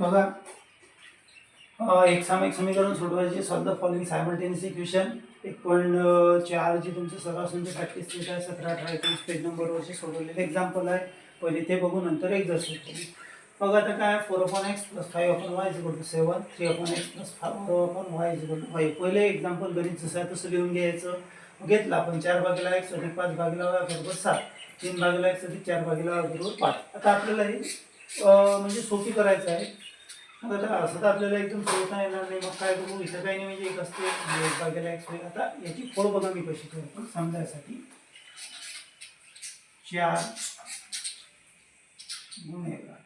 बघा एक समीकरण सोडवायचे. Solve the following simultaneous equation. 1.4 जी तुमचं सरासरीची प्रॅक्टिस सेट आहे 17-18 19 पेज नंबरवरचे सोडवलेले एक्झाम्पल आहे. पहिले ते बघू नंतर एक्झरसाइज करू. बघा आता काय 4/x + 5/y = 7 3/x + 4/y = 5. पहिले एक्झाम्पल गणित जसं आहे तसं लिहून घ्यायचं. घेतलं आपण 4/x + 5/y = 7 3/x + 4/y = 5. आता आपल्याला हे म्हणजे सोपी करायचं आहे. मग आता असं तर आपल्याला एकदम सोडवता येणार नाही. मग काय करू, इथं काही नाही म्हणजे एक असते 1/x होईल. आता याची फोड बघा मी कशी करतो समजायसाठी. 4 गुणिले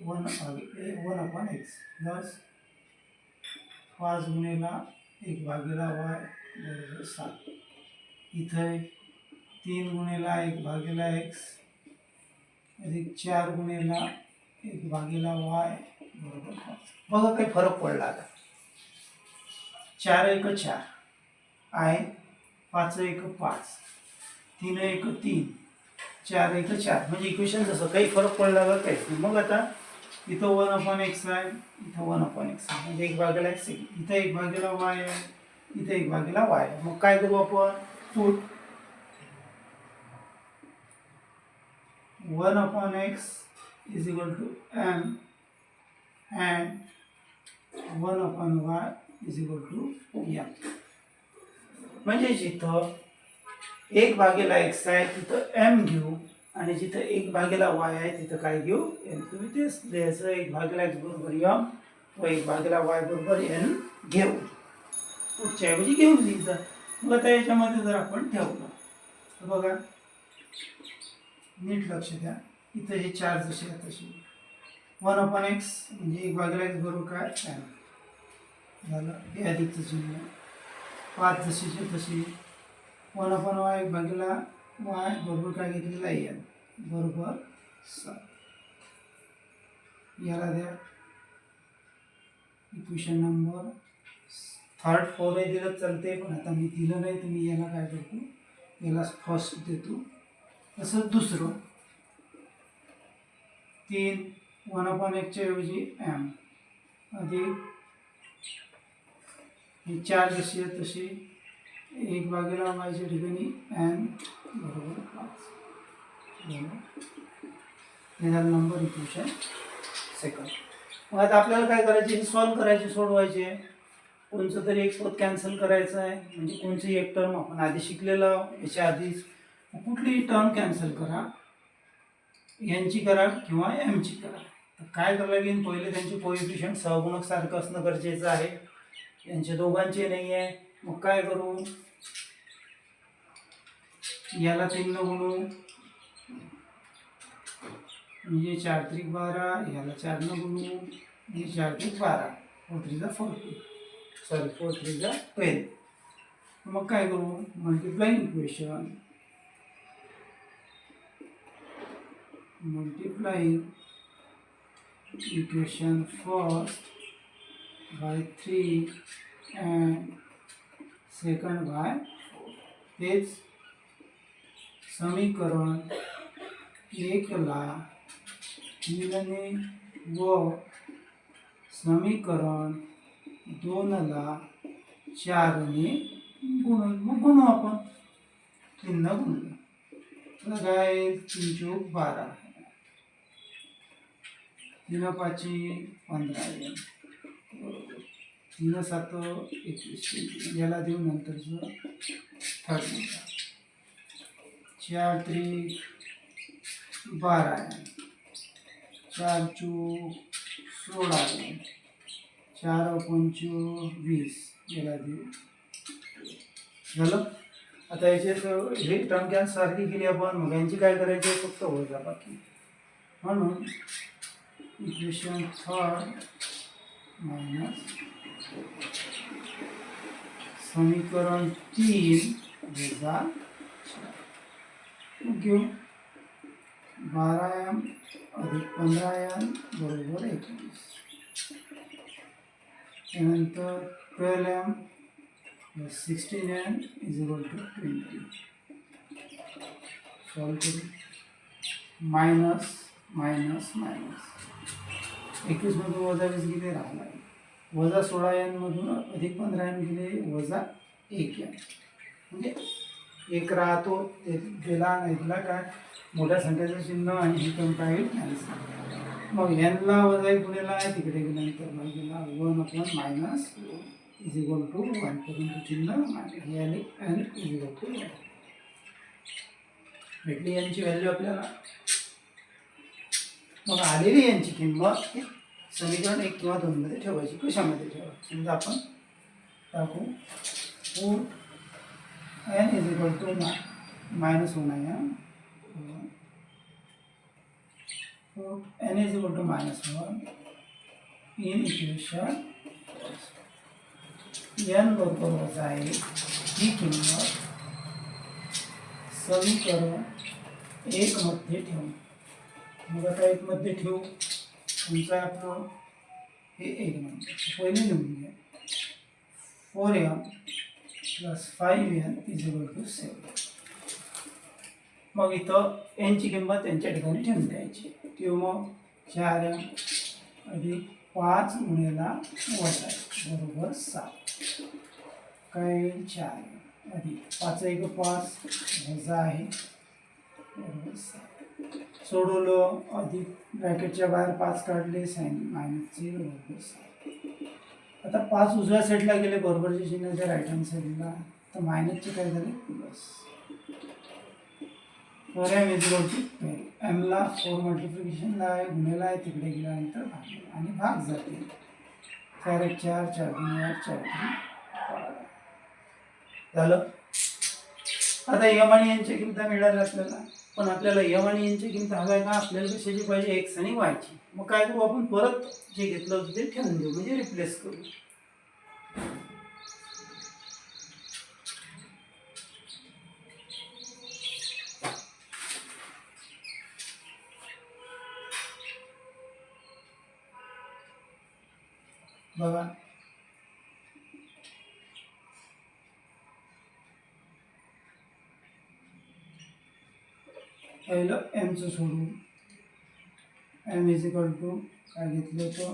1/x प्लस 5 गुणिले 1/y बरोबर 7. इथे 3 गुणिले 1/x अधिक 4 गुणिले 1/y बरोबर 5. बघा काही फरक पडला आता. 4 × 1 = 4 आहे, 5 × 1 = 5, 3 × 1 = 3, 4 × 1 = 4. म्हणजे इक्वेशन जसं काही फरक पडला का काहीच नाही. मग आता इथं 1/x आहे, इथं 1/x आहे म्हणजे 1/x. इथं 1/y आहे, इथं 1/y आहे. मग काय करू आपण, put 1/x = m and 1/y = m. म्हणजे जिथं 1/x आहे तिथं m घेऊ आणि जिथं 1/y आहे तिथं काय घेऊ, n. तुम्ही तेच द्यायचं, 1/x बरोबर m व 1/y बरोबर n घेऊ. पुढच्या ऐवजी घेऊन लिहिलं. मग आता याच्यामध्ये जर आपण ठेवलं तर बघा नीट लक्ष द्या. इथं हे 4 जसे आहे तसे 1/x म्हणजे 1/x बरोबर काय m झालं. हे अधिकचं चिन्ह. 5 जशीचे तशी 1/y 1/y बरोबर काय घेतलेलं आहे n बरोबर 7. याला द्या इक्वेशन नंबर 3rd 4 दिलं चालते, पण आता मी दिलं नाही तर मी याला काय करतो, याला फर्स्ट देतो. तसंच दुसरं 3 1/x च्या ऐवजी m अधिक हे 4 जशी आहे तशी 1/y च्या ठिकाणी n बरोबर 5. हे झालं नंबर इक्वेशन सेकंड. मग आता आपल्याला काय करायचे, हे सॉल्व करायचे, सोडवायचे. कोणचं तरी एक पद कॅन्सल करायचं आहे. म्हणजे कोणची एक टर्म आपण आधी शिकलेलं याच्या आधीच. कुठलीही टर्म कॅन्सल करा, यांची करा किंवा एमची करा. तर काय करायला लागेल, पहिले त्यांचे कोएफिशियंट सहगुणक सारखं असणं गरजेचं आहे. यांचे दोघांचे नाही आहे. मग काय करू, याला 3 न गुणू म्हणजे 4 त्रिक 12, याला 4 न गुणू म्हणजे 4 त्रिक 12, 4 3 जा 40, सॉरी 4 3 जा 12. मग काय करू, multiplying equation, first by 3 and second by 4. तेच समीकरण 1 ला 3 ने व समीकरण 2 ला 4 ने गुणू आपण. 3 न गुणलं तर काय 3 चौक 12, 3 5 15 3 7 21. याला देऊ नंतरचं 3rd. 4 त्रिक 12, 4 चौक 16, 4 पंच 20. याला देऊ झालं. आता याच्यात हे टर्म कॅन्सल सारखी केली आपण. मग यांची काय करायची, फक्त वजा बाकी. म्हणून इक्वेशन 3rd मायनस समीकरण 3 वजा 4 घेऊ. 12m अधिक 15m बरोबर 21. त्यानंतर 12m plus 16m = 20. सॉल्व करू. मायनस मायनस मायनस 21मधून वजा 20 गेले राहिला वजा 16n मधून अधिक 15n गेले वजा 1n म्हणजे 1 राहतो ते गेला नाही दिला काय मोठ्या संख्येचं चिन्ह आणि ही पण काय नाही मग nला वजा 1 गुणिला आहे तिकडे गेल्यानंतर भागीला 1 मायनस इज इक्वल टू 1 परंतु चिन्ह हे आले n इज इक्वल टू 1 भेटली यांची व्हॅल्यू आपल्याला मग आलेली यांची किंमत समीकरण 1 किंवा 2 मध्ये ठेवायची कशामध्ये ठेवायची समजा आपण टाकू n इज इक्वल टू -1 आहे n is equal to -1 in equation n बरोबर वजा 1 ही किंमत समीकरण 1 मध्ये ठेवू मग आता 1 मध्ये ठेवू तुमचं आपलं हे 1 नंबर पहिले लिहून घ्या 4m + 5n = 7 मग इथं यांची किंमत त्यांच्या ठिकाणी ठेवून द्यायची किंवा मग 4m अधिक 5 गुणिला वजा बरोबर 7 काय 4 अधिक 5 1 5 वजा आहे बरोबर 7 सोडवलं अधिक ब्रॅकेटच्या बाहेर 5 काढले साइन -0 बरोबर 7 आता 5 उजव्या साईडला गेले बरोबरचे चिन्ह राईट हँड साईडला तर मायनसचे काय झाले plus 4m is equal to 12 m ला 4 मल्टिप्लिकेशनला आहे गुणिला आहे तिकडे गेल्यानंतर भाग आणि भाग जाते 4 1 4 4 3 8 4 3 झालं आता m आणि n ची किंमत मिळाली आपल्याला पण आपल्याला m आणि n ची किंमत हवी का आपल्याला कशाची पाहिजे x आणि y ची मग काय करू आपण परत जे घेतलं होतं ते ठेवून देऊ म्हणजे रिप्लेस करू बघा पहिलं m चं सोडू m इज इक्वल टू काय घेतलं होतं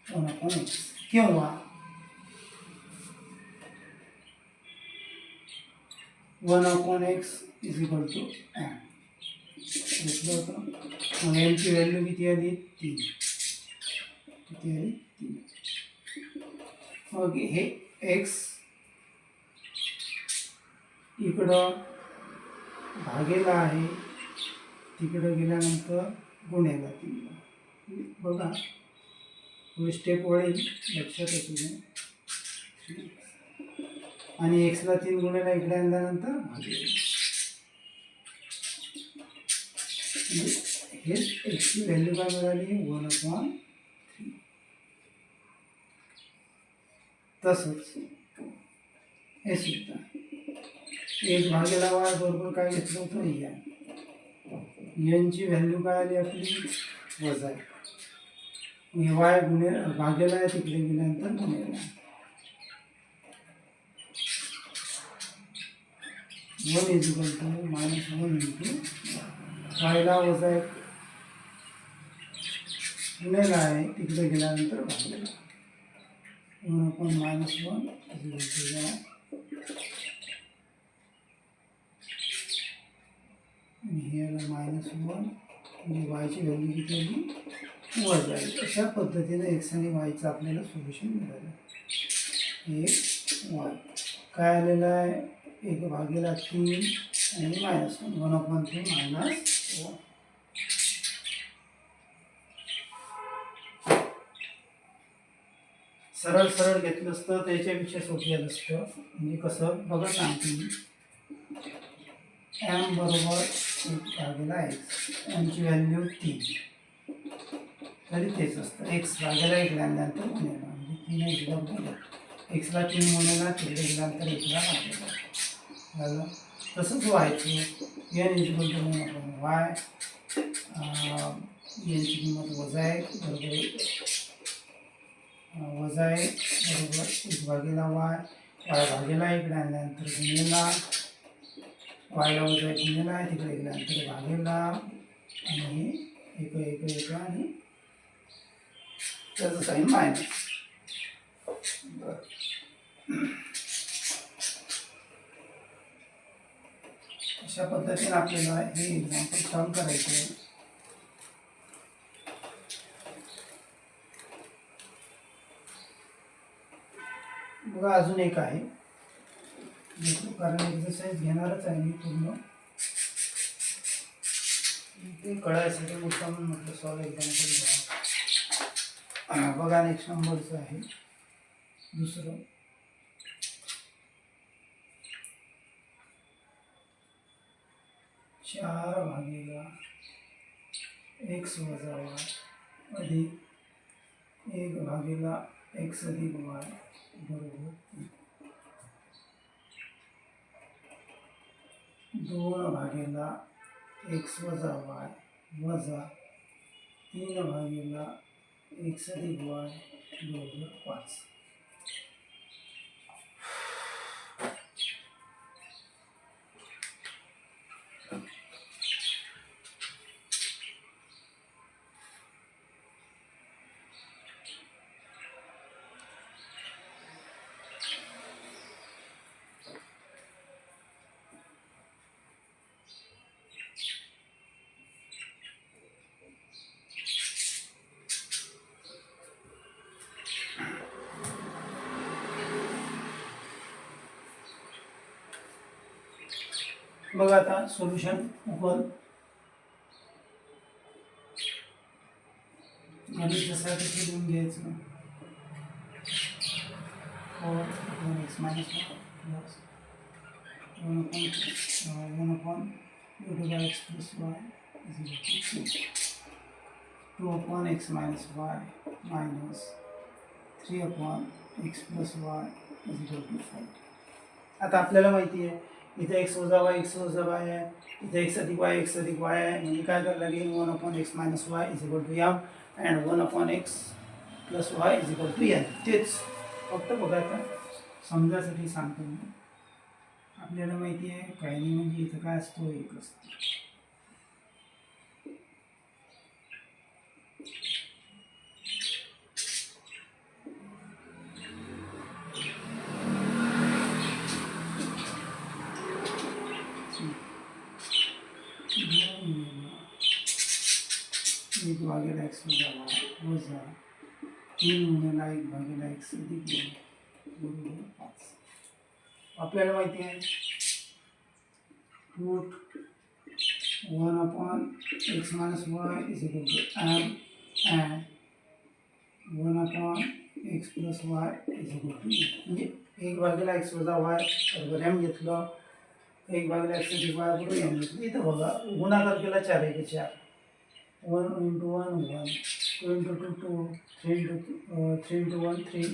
1/x किंवा 1/x is equal to m घेतलं होतं मग m ची व्हॅल्यू किती आली 3 किती आली 3 मग हे x इकडं भागेला आहे तिकडं गेल्यानंतर गुणेला 3 बघा पुढे स्टेप वळेल लक्षात असू दे आणि x ला 3 गुणेला इकडे आणल्यानंतर भागेला हे x ची व्हॅल्यू काय मिळाली 1/3 तसंच हे सुद्धा 1 भागेला y बरोबर काय घेतलं होतं n ची व्हॅल्यू काय आली आपली वजा y गुणे भागेला आहे तिकडे गेल्यानंतर गुणेला 1 is equal to -1 into y ला वजा 1 गुणेला आहे तिकडे गेल्यानंतर भागेला 1/-1 इज इक्वल टू y आणि हे आलं -1 म्हणजे वायची व्हॅल्यू किती आली वजा अशा पद्धतीने x आणि yचं आपल्याला सोल्युशन मिळालं 1 y काय आलेलं आहे 1/3 आणि -1 1/3 -1 सरळ सरळ घेतलं असतं त्याच्यापेक्षा सोपी आलं असतं म्हणजे कसं बघा सांगते मी m बरोबर 1/x m ची व्हॅल्यू 3 तरी तेच असतं x भागेला 1 लागल्यानंतर गुणेला म्हणजे 3 बरोबर x ला 3 गुणेला तिकडे गेल्यानंतर 1 ला भागेला झालं तसंच व्हायचं n is equal to y n ची किंमत वजा 1 बरोबर वजा 1 बरोबर 1/y y भागेला 1 लागल्यानंतर गुणेला y ला वजा 1 गुणेला आहे तिकडे गेल्यानंतर भागेला आणि एक आणि त्याचं साईन मायनस. अशा पद्धतीने आपल्याला हे एक्झाम्पल सॉल्व करायचं आहे. बघा अजून एक आहे, कारण एक्सरसाइज घेणारच आहे मी पूर्ण, ते कळायसाठी मुद्दाम म्हटलं सॉल्व एक्झाम्पल घ्या. बघा नेक्स्ट नंबरचं आहे दुसरं. 4 भागिले x वजा y अधिक 1 भागिले x अधिक y बरोबर 2 भागिले x वजा y वजा 3 भागिले x अधिक y बरोबर 5. बघा आता सोल्युशन उकल गणित जसं तसं लिहून घ्यायचं. 4x minus 1 upon x plus y is equal to 2 upon x minus y minus 3 upon x plus y is equal to 5. आता आपल्याला माहिती आहे इथे x वजा y आहे, इथे x अधिक y आहे, म्हणजे काय करायला लागेल 1 upon x minus y is equal to m and 1 upon x plus y is equal to n. तेच फक्त बघा आता समजायसाठी सांगतो मी. आपल्याला माहिती आहे काही नाही म्हणजे इथं काय असतो एक असतो. एक भागिले x वजा 3 गुणिले 1 भागिले x अधिक बरोबर 5. आपल्याला माहिती आहे route 1 upon x minus y is equal to m and 1 upon x plus y is equal to n. म्हणजे 1 भागिले x वजा y बरोबर m घेतलं, 1 भागिले x अधिक y बरोबर m घेतलं. इथं बघा गुणाकार केला 4 1 4, 1 into 1 1, 2 into 2 2, 3 into 1 3.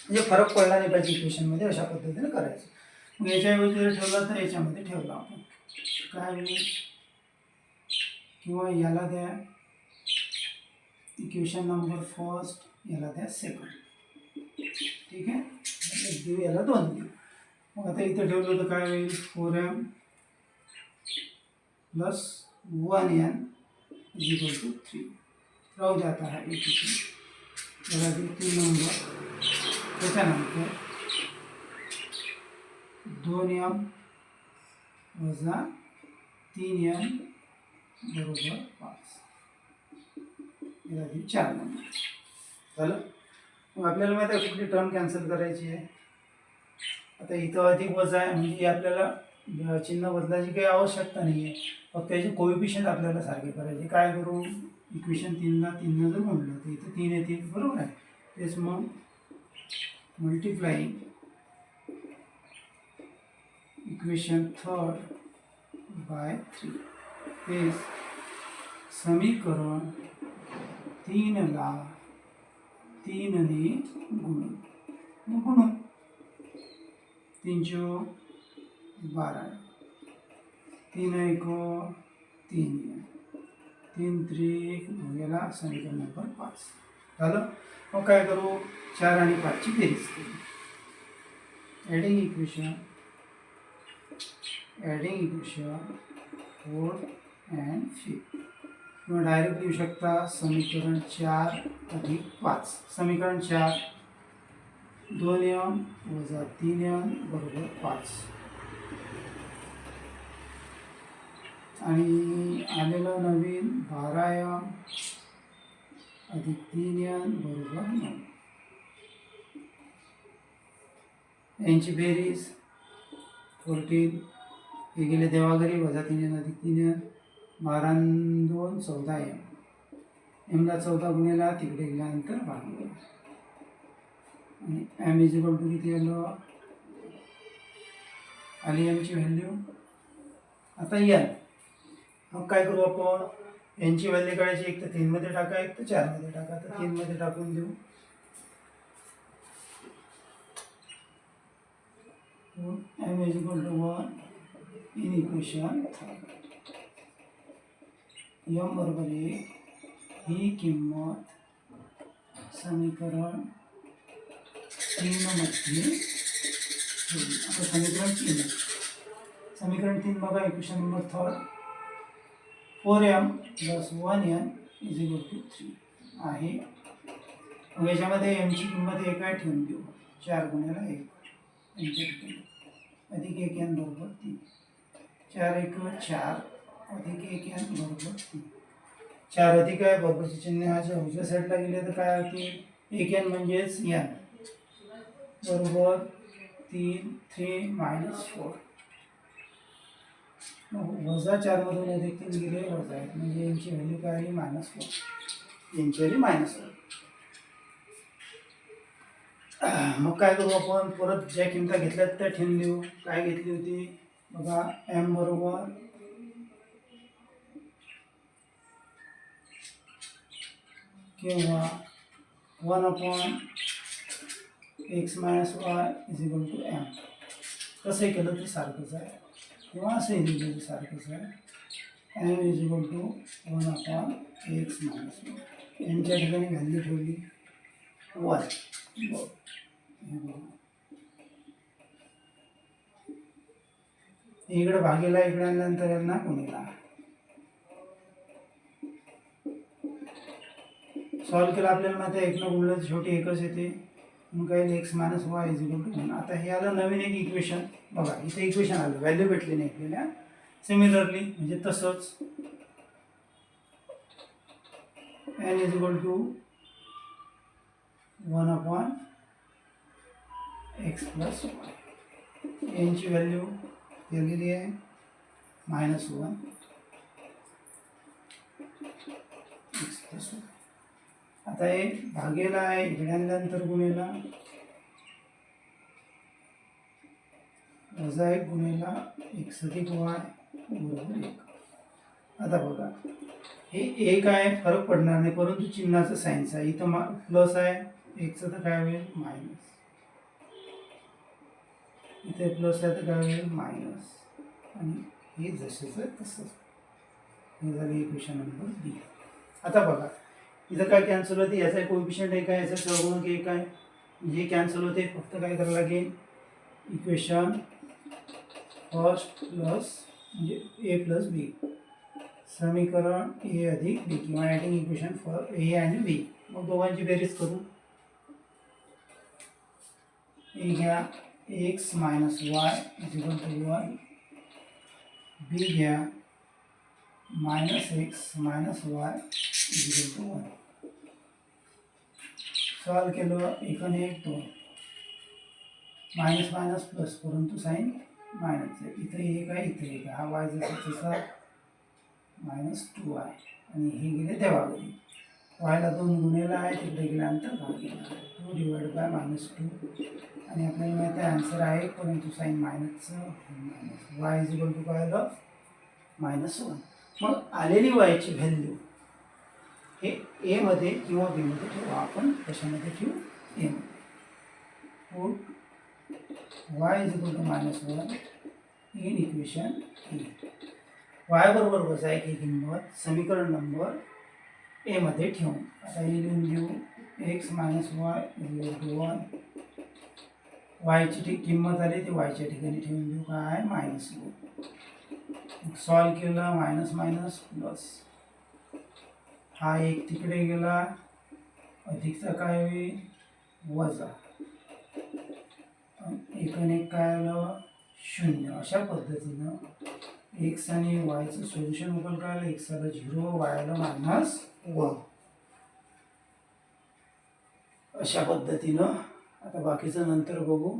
म्हणजे फरक पडला नाही पाहिजे इक्वेशनमध्ये, अशा पद्धतीने करायचं. मग याच्याऐवजी जर ठेवला तर याच्यामध्ये ठेवला आपण काय होईल, किंवा याला द्या इक्वेशन नंबर फर्स्ट, याला द्या सेकंड. ठीक आहे, एक देऊ याला 2 देऊ. मग आता इथं ठेवलं तर काय होईल 4m plus 1n is equal to 3. राहू द्या आता हा इक्वेशन, याला देऊ 3 नंबर. त्याच्यानंतर 2m वजा 3n बरोबर 5, याला देऊ 4 नंबर. झालं. मग आपल्याला माहिती आहे कुठली टर्म कॅन्सल करायची आहे. आता इथं अधिक वजा आहे म्हणजे आपल्याला चिन्ह बदलायची काही आवश्यकता नाही आहे, फक्त त्याचे कोएफिशियंट आपल्याला सारखे करायचे. काय करू, इक्वेशन 3ला 3 जर म्हणलं तर इथं 3 येते बरोबर आहे. तेच मग मल्टिप्लाइंग इक्वेशन 3rd बाय 3 हे समीकरण 3ला 3ने गुणू. मग गुणू 3 × 12, 3 × 1 3, 3 × 3 याला समीकरण नंबर 5 झालं. मग काय करू, 4 आणि 5 ची बेरीज करू. Adding equation 4 and 5. किंवा डायरेक्ट लिहू शकता समीकरण 4 अधिक 5. समीकरण 4 2m वजा 3m बरोबर 5 आणि आलेलं नवीन 12m अधिक 3m बरोबर 9. यांची बेरीज 14 हे गेले देवाघरी वजा 3m अधिक 3m 12 आणि 2 14m. एमला 14 गुणिला तिकडे गेल्यानंतर भागले आणि एम इज इक्वल टू किती आलं आली एमची व्हॅल्यू. आता एन मग काय करू आपण यांची व्हॅल्यू काढायची. एक तर 3 मध्ये टाका एक तर 4 मध्ये टाका. तर 3 मध्ये टाकून देऊ. M is equal to 1 in equation M बरोबर 1 ही किंमत समीकरण 3 मध्ये. आता समीकरण 3 बघा. Equation number 3 4m plus 1n is equal to 3 आहे. मग याच्यामध्ये एमची किंमत 1 आहे ठेवून देऊ. 4 गुणिला 1 एमच्या ठिकाणी अधिक 1n बरोबर 3. 4 1 4 अधिक 1n बरोबर 3. 4 अधिक आहे बरोबरचे चिन्ह ह्याच्या उजव्या साईडला गेले तर काय होतील 1n म्हणजेच n बरोबर 3 -4. वजा 4 मधून अधिक 3 गेले वजा 1 म्हणजे यांची व्हॅल्यू काय आली -1. यांची आली -1. मग काय करू आपण परत ज्या किमती घेतल्यात त्या ठेवून देऊ. काय घेतली होती बघा एम बरोबर किंवा 1/x - y is equal to M. कसंही केलं तर सारखंच आहे किंवा असंही लिहिलं तर सारखंच आहे. M is equal to 1/x - y. एमच्या ठिकाणी व्हॅल्यू ठेवली 1. इकडे भागीला इकडे आल्यानंतर यांना गुणिला. सॉल्व केला आपल्याला माहिती आहे 1 न गुणलं तर शेवटी एकच येते. मग काय x - y is equal to 1. आता हे आलं नवीन एक इक्वेशन. बघा इथे इक्वेशन आलं व्हॅल्यू भेटली नाही आपल्याला. सिमिलरली म्हणजे तसंच n is equal to 1/x plus y. यांची व्हॅल्यू दिलेली आहे -1 x प्लस y. आता हे भागेला आहे इकडे आणल्यानंतर गुणेला वजा 1 गुणेला x अधिक y बरोबर 1. आता बघा हे 1 आहे फरक पडणार नाही परंतु चिन्हाचं सायन्स आहे. इथं प्लस आहे एकचं तर काय होईल मायनस. इथे प्लस आहे तर काय होईल मायनस. आणि हे जसंच आहे तसंच. हे झालं इक्वेशन नंबर बी. आता बघा इथं काय कॅन्सल होते याचा कोएफिशियंट 1 आहे याचा सहगुणक 1 आहे. हे कॅन्सल होते फक्त काय करायला लागेल इक्वेशन फर्स्ट प्लस म्हणजे ए प्लस बी. समीकरण ए अधिक बी किंवा ॲडिंग इक्वेशन फॉर ए आणि बी. मग दोघांची बेरीज करू. ए घ्या x - y is equal to 1. B घ्या -x - y is equal to 1. Solve केलं 1 आणि 1 2. मायनस मायनस प्लस परंतु साईन मायनस आहे. इथे 1 आहे इथे 1 आहे. हा वाय जसा तसा -2 आहे आणि हे गेले देवाघरी. वायला 2 गुणेला आहे तिकडे गेल्यानंतर भागेला 2 डिवाइड बाय -2 आणि आपल्याला माहिती आहे आन्सर आहे परंतु साईन मायनसचं minus. Y is equal to काय आलं -1. मग आलेली वायची व्हॅल्यू हे ए मध्ये किंवा बी मध्ये ठेवू. आपण कशामध्ये ठेवू ए मध्ये. Put Y is equal to -1 in equation A. Y बरोबर वजा 1 ही किंमत समीकरण नंबर ए मध्ये ठेवून आता हे लिहून देऊ x - y is equal to 1. वायची किंमत आली ती वायच्या ठिकाणी ठेवून देऊ काय -2. सॉल्व केलं मायनस मायनस प्लस हा एक तिकडे गेला, अधिकचा काय होईल वजा, एक आणि एक काय आलं 0. अशा पद्धतीनं एक्स आणि वायचं सोल्युशन उकल काय आलं, एक्स आला 0, वाय आला -1. अशा पद्धतीनं आता बाकीचं नंतर बघू.